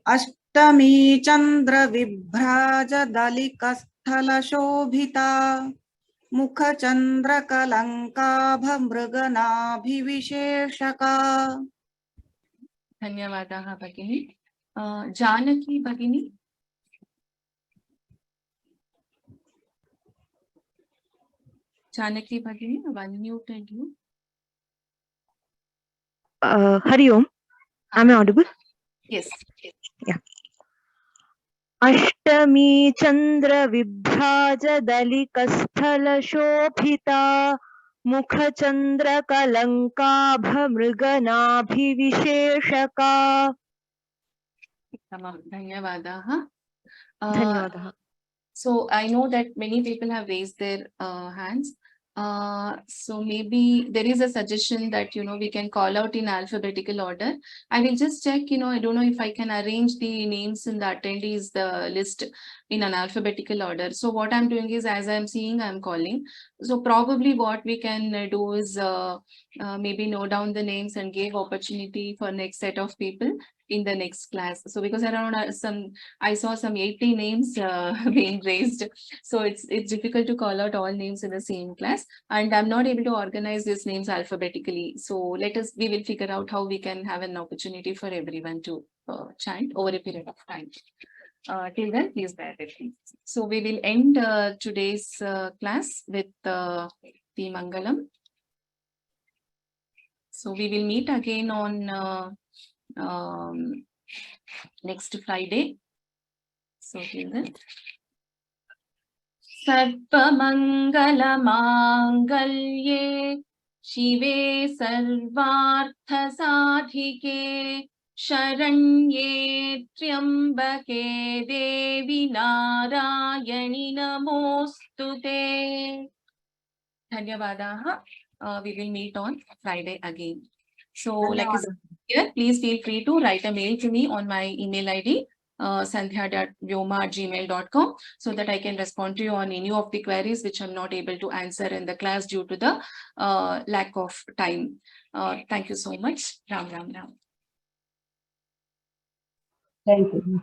अष्टमी चंद्र विभ्राज दलिकस्थल Sobhita मुखचंद्र कलंकाभ मृगनाभिविशेषका। Dhanyavadaha Bhagini. Janaki Bhagini. Janaki Bhagini, unmuted you. Hari Om. Am I audible? Yes. Yeah. Ashtami Chandra Vibhaja Dalikasthal Shobhita Mukha Chandra Kalankabha Mriganabhi Visheshaka. Dhanyavadaha. Dhanyavadaha. So I know that many people have raised their hands. So maybe there is a suggestion that, we can call out in alphabetical order. I will just check, I don't know if I can arrange the names in the attendees, the list in an alphabetical order. So what I'm doing is, as I'm seeing, I'm calling. So probably what we can do is maybe note down the names and give opportunity for next set of people in the next class. So because around I saw some 80 names being raised. So it's difficult to call out all names in the same class, and I'm not able to organize these names alphabetically. So we will figure out how we can have an opportunity for everyone to chant over a period of time. Till then, please bear with me. So we will end today's class with the Mangalam. So we will meet again on next Friday. So till then. Sarvamangala-mangalye Shive sarvartha-sadhike Sharanye Triambake Devi Narayani Namostute. Dhanyavadaha. We will meet on Friday again. So like I said here, please feel free to write a mail to me on my email ID, sandhya.vyoma@gmail.com, so that I can respond to you on any of the queries which I'm not able to answer in the class due to the lack of time. Thank you so much. Ram Ram Ram. Thank you.